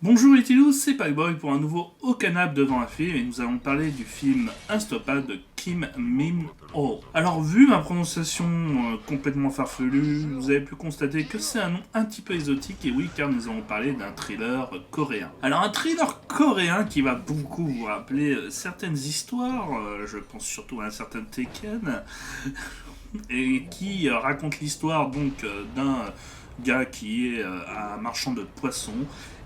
Bonjour les Tilous, c'est Packboy pour un nouveau Au Canap devant un film et nous allons parler du film Unstoppable de Kim Min-ho. Alors vu ma prononciation complètement farfelue, vous avez pu constater que c'est un nom un petit peu exotique et oui car nous allons parler d'un thriller coréen. Alors un thriller coréen qui va beaucoup vous rappeler certaines histoires, je pense surtout à un certain Tekken, et qui raconte l'histoire donc d'un gars qui est un marchand de poissons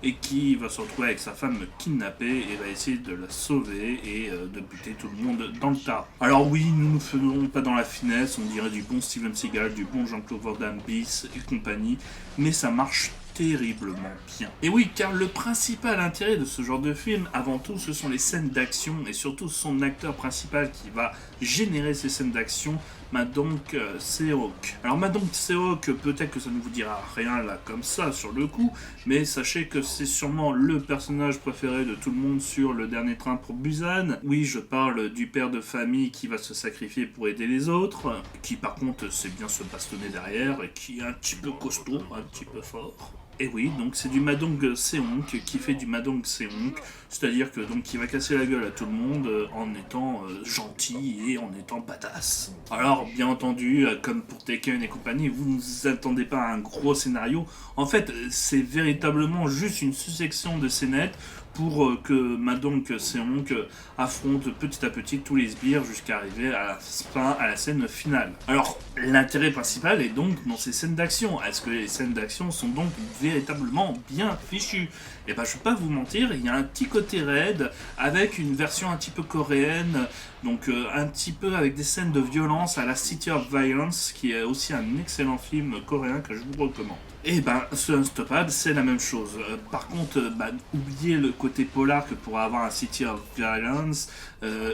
et qui va se retrouver avec sa femme kidnappée et va essayer de la sauver et de buter tout le monde dans le tas. Alors oui, nous ne faisons pas dans la finesse, on dirait du bon Steven Seagal, du bon Jean-Claude Van Damme bis et compagnie, mais ça marche terriblement bien. Et oui, car le principal intérêt de ce genre de film, avant tout, ce sont les scènes d'action et surtout son acteur principal qui va générer ces scènes d'action, Madong Seok. Alors Madong Seok, peut-être que ça ne vous dira rien là comme ça sur le coup, mais sachez que c'est sûrement le personnage préféré de tout le monde sur Le Dernier Train pour Busan. Oui, je parle du père de famille qui va se sacrifier pour aider les autres, qui par contre sait bien se bastonner derrière et qui est un petit peu costaud, un petit peu fort. Et oui, donc c'est du Madong Seong qui fait du Madong Seong, c'est-à-dire que donc il va casser la gueule à tout le monde en étant gentil et en étant badass. Alors bien entendu, comme pour Tekken et compagnie, vous ne vous attendez pas à un gros scénario. En fait, c'est véritablement juste une succession de scénettes pour que Madong Seong affronte petit à petit tous les sbires jusqu'à arriver à la fin, à la scène finale. Alors, l'intérêt principal est donc dans ces scènes d'action. Est-ce que les scènes d'action sont donc véritablement bien fichues? Et ben, je vais pas vous mentir, il y a un petit côté raid avec une version un petit peu coréenne, donc un petit peu avec des scènes de violence à la City of Violence, qui est aussi un excellent film coréen que je vous recommande. Et ben, ce Unstoppable, c'est la même chose. Par contre, oubliez le côté polar que pourrait avoir un City of Violence,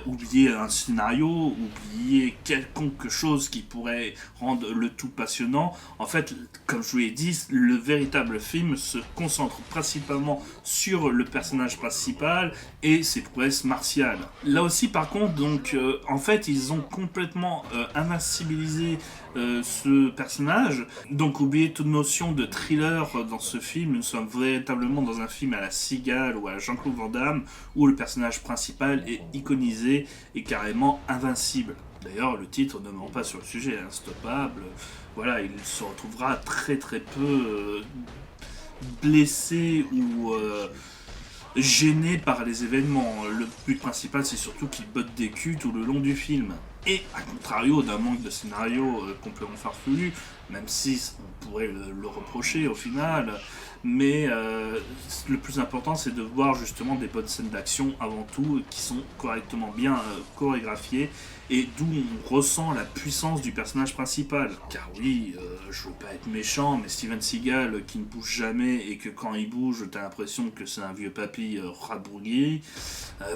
oubliez un scénario, oubliez quelconque chose qui pourrait rendre le tout passionnant. En fait, comme je vous l'ai dit, le véritable film se concentre principalement sur le personnage principal et ses prouesses martiales. Là aussi, par contre, donc, en fait, ils ont complètement invincibilisé ce personnage. Donc, oubliez toute notion de thriller dans ce film. Nous sommes véritablement dans un film à la Seagal ou à la Jean-Claude Van Damme où le personnage principal est iconisé et carrément invincible. D'ailleurs, le titre ne ment pas sur le sujet, Unstoppable. Voilà, il se retrouvera très très peu blessé ou gêné par les événements. Le but principal, c'est surtout qu'il botte des culs tout le long du film. Et à contrario d'un manque de scénario complètement farfelu, même si on pourrait le reprocher au final, mais le plus important c'est de voir justement des bonnes scènes d'action avant tout qui sont correctement bien chorégraphiées et d'où on ressent la puissance du personnage principal. Car oui, je veux pas être méchant, mais Steven Seagal qui ne bouge jamais et que quand il bouge t'as l'impression que c'est un vieux papy rabrouillé,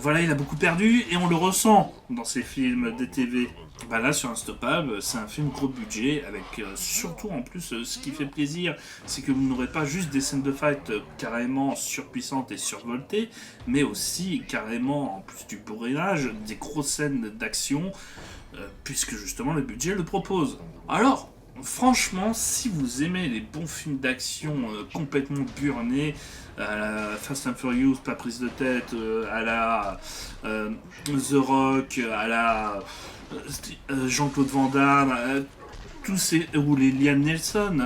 voilà, il a beaucoup perdu et on le ressent dans ses films DTV. Bah là sur Unstoppable, c'est un film gros budget avec surtout en plus ce qui fait plaisir, c'est que vous n'aurez pas juste des scènes de fight carrément surpuissantes et survoltées, mais aussi carrément en plus du bourrinage, des grosses scènes d'action, puisque justement le budget le propose. Alors, franchement, si vous aimez les bons films d'action complètement burnés, à la Fast and Furious, pas prise de tête, à la The Rock, à la Jean-Claude Van Damme, tous ces, ou les Liam Neeson,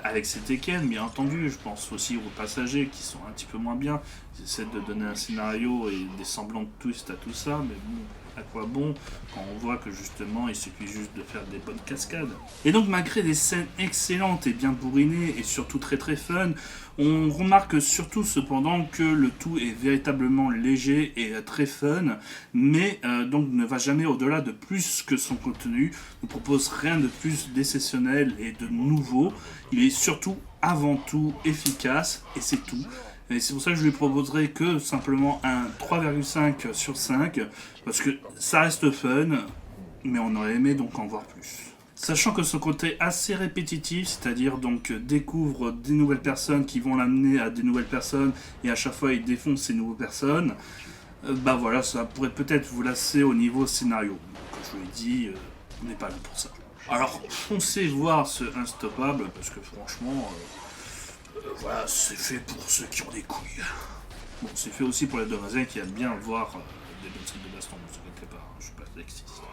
avec ses Tekken, bien entendu, je pense aussi aux passagers qui sont un petit peu moins bien. Ils essaient de donner un scénario et des semblants de twist à tout ça, mais bon, à quoi bon quand on voit que justement il suffit juste de faire des bonnes cascades. Et donc malgré des scènes excellentes et bien bourrinées et surtout très très fun, on remarque surtout cependant que le tout est véritablement léger et très fun, mais donc ne va jamais au-delà de plus que son contenu, ne propose rien de plus d'exceptionnel et de nouveau, il est surtout avant tout efficace et c'est tout. Et c'est pour ça que je lui proposerai que simplement un 3,5 sur 5, parce que ça reste fun, mais on aurait aimé donc en voir plus. Sachant que son côté assez répétitif, c'est-à-dire donc découvre des nouvelles personnes qui vont l'amener à des nouvelles personnes, et à chaque fois il défonce ces nouvelles personnes, bah voilà, ça pourrait peut-être vous lasser au niveau scénario. Comme je vous l'ai dit, on n'est pas là pour ça. Alors foncez voir ce Unstoppable, parce que franchement... voilà, c'est fait pour ceux qui ont des couilles. Bon, c'est fait aussi pour les demoiselles qui aiment bien voir des bonnes scènes de baston, ne vous inquiétez pas, je suis pas sexiste.